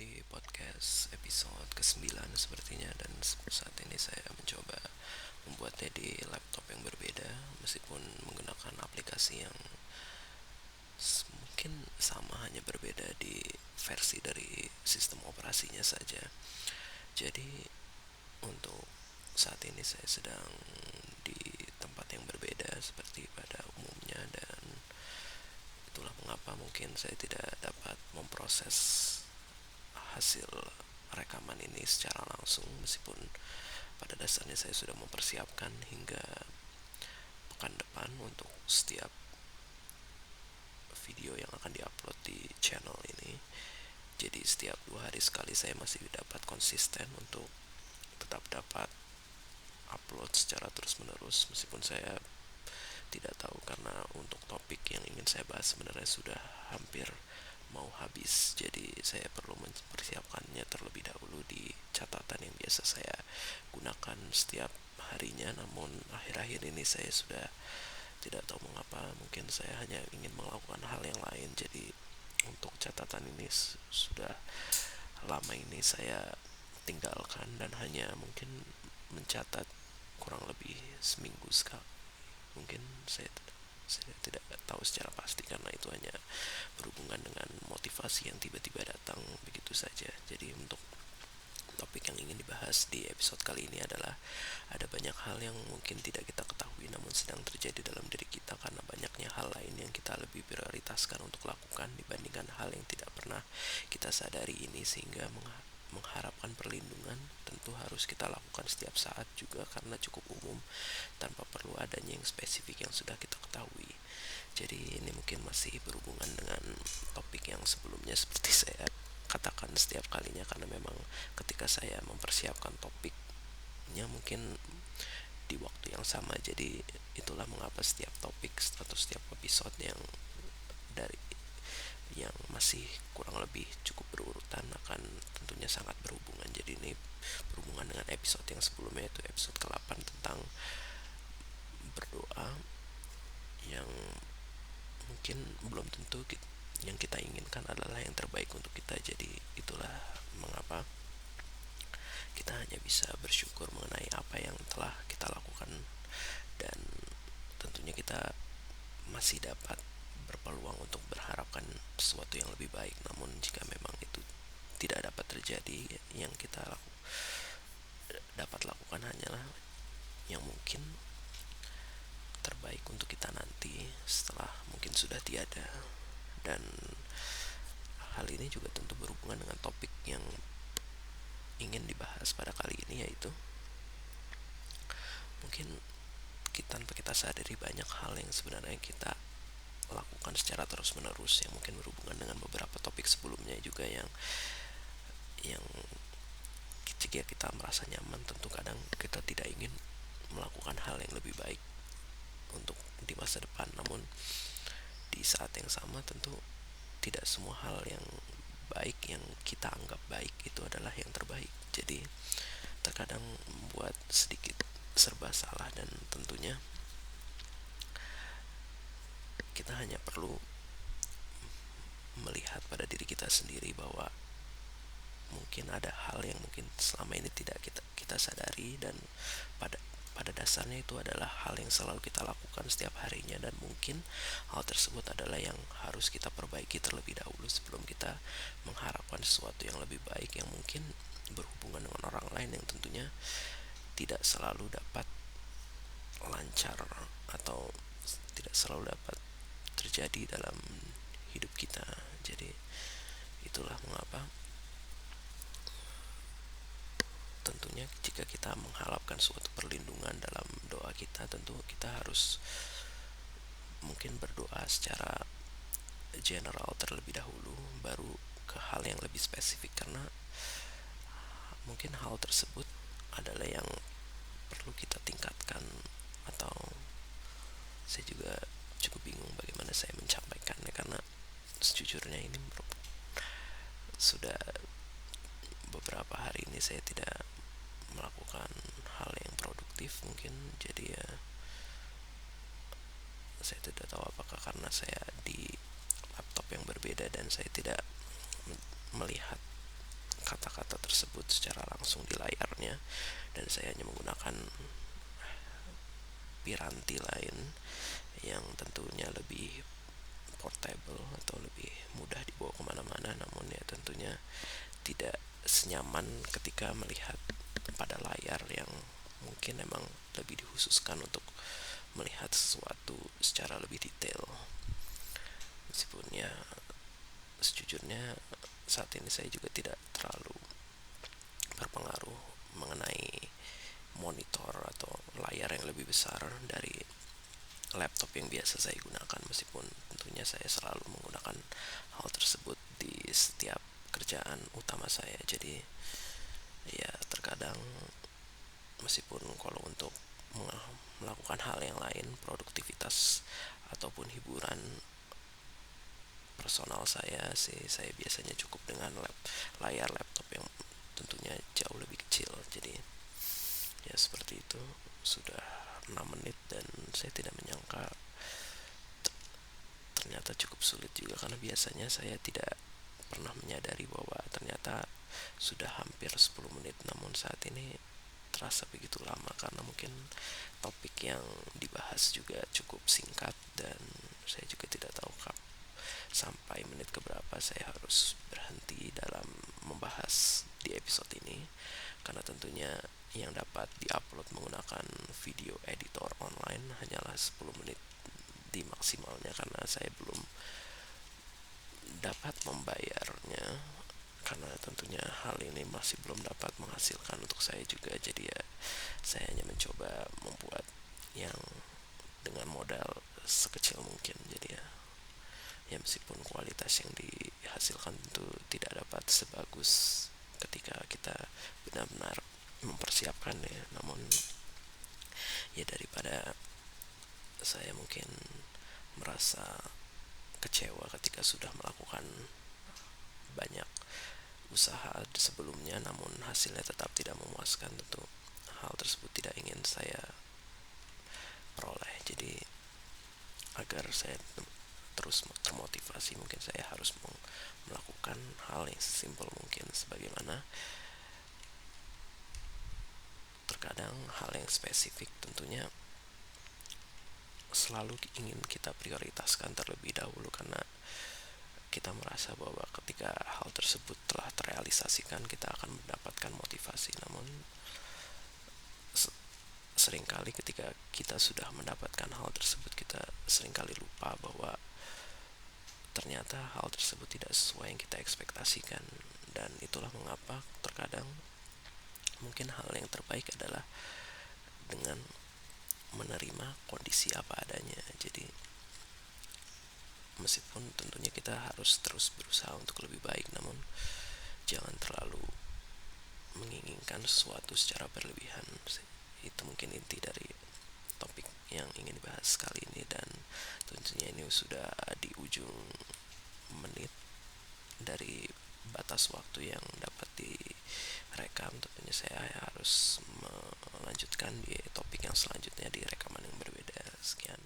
di podcast episode ke-9 sepertinya, dan saat ini saya mencoba membuatnya di laptop yang berbeda meskipun menggunakan aplikasi yang mungkin sama, hanya berbeda di versi dari sistem operasinya saja. Jadi untuk saat ini saya sedang di tempat yang berbeda seperti pada umumnya, dan itulah mengapa mungkin saya tidak dapat memproses hasil rekaman ini secara langsung, meskipun pada dasarnya saya sudah mempersiapkan hingga pekan depan untuk setiap video yang akan diupload di channel ini. Jadi setiap 2 hari sekali saya masih dapat konsisten untuk tetap dapat upload secara terus menerus, meskipun saya tidak tahu karena untuk topik yang ingin saya bahas sebenarnya sudah hampir mau habis. Jadi saya perlu mempersiapkannya terlebih dahulu di catatan yang biasa saya gunakan setiap harinya. Namun akhir-akhir ini saya sudah tidak tahu mengapa, mungkin saya hanya ingin melakukan hal yang lain. Jadi untuk catatan ini sudah lama ini saya tinggalkan dan hanya mungkin mencatat kurang lebih seminggu sekali. Mungkin saya tidak tahu secara pasti karena itu hanya berhubungan dengan motivasi yang tiba-tiba datang begitu saja. Jadi untuk topik yang ingin dibahas di episode kali ini adalah ada banyak hal yang mungkin tidak kita ketahui namun sedang terjadi dalam diri kita karena banyaknya hal lain yang kita lebih prioritaskan untuk lakukan dibandingkan hal yang tidak pernah kita sadari ini, sehingga mengharapkan perlindungan tentu harus kita lakukan setiap saat juga karena cukup umum tanpa perlu adanya yang spesifik yang sudah kita ketahui. Jadi ini mungkin masih berhubungan dengan topik yang sebelumnya seperti saya katakan setiap kalinya, karena memang ketika saya mempersiapkan topiknya mungkin di waktu yang sama. Jadi itulah mengapa setiap topik atau setiap episode dari yang masih kurang lebih cukup berurutan akan tentunya sangat berhubungan. Jadi ini berhubungan dengan episode yang sebelumnya, yaitu episode ke-8 tentang berdoa, yang mungkin belum tentu yang kita inginkan adalah yang terbaik untuk kita. Jadi itulah mengapa kita hanya bisa bersyukur mengenai apa yang telah kita lakukan, dan tentunya kita masih dapat berpeluang untuk berharapkan sesuatu yang lebih baik. Namun jika memang itu tidak dapat terjadi, yang kita dapat lakukan hanyalah yang mungkin terbaik untuk kita nanti setelah mungkin sudah tiada. Dan hal ini juga tentu berhubungan dengan topik yang ingin dibahas pada kali ini, yaitu mungkin tanpa kita sadari banyak hal yang sebenarnya kita lakukan secara terus menerus, yang mungkin berhubungan dengan beberapa topik sebelumnya juga, yang jika kita merasa nyaman tentu kadang kita tidak ingin melakukan hal yang lebih baik untuk di masa depan. Namun di saat yang sama tentu tidak semua hal yang baik yang kita anggap baik itu adalah yang terbaik. Jadi terkadang membuat sedikit serba salah, dan tentunya kita hanya perlu melihat pada diri kita sendiri bahwa mungkin ada hal yang mungkin selama ini tidak kita sadari, dan pada dasarnya itu adalah hal yang selalu kita lakukan setiap harinya, dan mungkin hal tersebut adalah yang harus kita perbaiki terlebih dahulu sebelum kita mengharapkan sesuatu yang lebih baik yang mungkin berhubungan dengan orang lain, yang tentunya tidak selalu dapat lancar atau tidak selalu dapat terjadi dalam hidup kita. Jadi itulah mengapa tentunya jika kita mengharapkan suatu perlindungan dalam doa kita, tentu kita harus mungkin berdoa secara general terlebih dahulu, baru ke hal yang lebih spesifik, karena mungkin hal tersebut adalah yang perlu kita tingkatkan. Atau saya juga cukup bingung bagaimana saya menyampaikannya, karena sejujurnya ini sudah beberapa hari ini saya tidak melakukan hal yang produktif mungkin. Jadi ya saya tidak tahu apakah karena saya di laptop yang berbeda dan saya tidak melihat tersebut secara langsung di layarnya, dan saya hanya menggunakan piranti lain yang tentunya lebih portable atau lebih mudah dibawa kemana-mana, namun ya tentunya tidak senyaman ketika melihat pada layar yang mungkin memang lebih dikhususkan untuk melihat sesuatu secara lebih detail. Meskipun ya sejujurnya saat ini saya juga tidak terlalu berpengaruh mengenai monitor atau layar yang lebih besar dari laptop yang biasa saya gunakan, meskipun tentunya saya selalu menggunakan hal tersebut di setiap kerjaan utama saya. Jadi ya terkadang meskipun kalau untuk melakukan hal yang lain, produktivitas ataupun hiburan personal saya sih, saya biasanya cukup dengan layar laptop yang tentunya jauh lebih kecil. Jadi ya seperti itu. Sudah 6 menit dan saya tidak menyangka ternyata cukup sulit juga, karena biasanya saya tidak pernah menyadari bahwa ternyata sudah hampir 10 menit, namun saat ini terasa begitu lama karena mungkin topik yang dibahas juga cukup singkat dan saya juga tidak tahu sampai menit keberapa saya harus berhenti dalam membahas di episode ini, karena tentunya yang dapat diupload menggunakan video editor online hanyalah 10 menit di maksimalnya, karena saya belum dapat membayarnya, karena tentunya hal ini masih belum dapat menghasilkan untuk saya juga. Jadi ya saya hanya mencoba membuat yang dengan modal sekecil mungkin. Jadi ya meskipun kualitas yang dihasilkan tentu tidak dapat sebagus ketika kita benar-benar mempersiapkan ya, namun ya daripada saya mungkin merasa kecewa ketika sudah melakukan banyak usaha sebelumnya namun hasilnya tetap tidak memuaskan, tentu hal tersebut tidak ingin saya peroleh. Jadi agar saya terus termotivasi, mungkin saya harus melakukan hal yang sesimpel mungkin, sebagaimana terkadang hal yang spesifik tentunya selalu ingin kita prioritaskan terlebih dahulu, karena kita merasa bahwa ketika hal tersebut telah terrealisasikan kita akan mendapatkan motivasi. Namun seringkali ketika kita sudah mendapatkan hal tersebut, kita seringkali lupa bahwa ternyata hal tersebut tidak sesuai yang kita ekspektasikan, dan itulah mengapa terkadang mungkin hal yang terbaik adalah dengan menerima kondisi apa adanya. Jadi meskipun tentunya kita harus terus berusaha untuk lebih baik, namun jangan terlalu menginginkan sesuatu secara berlebihan. Itu mungkin inti dari topik yang ingin dibahas kali ini, dan tentunya ini sudah di ujung menit dari batas waktu yang dapat direkam. Tentunya saya harus melanjutkan di topik yang selanjutnya di rekaman yang berbeda. Sekian.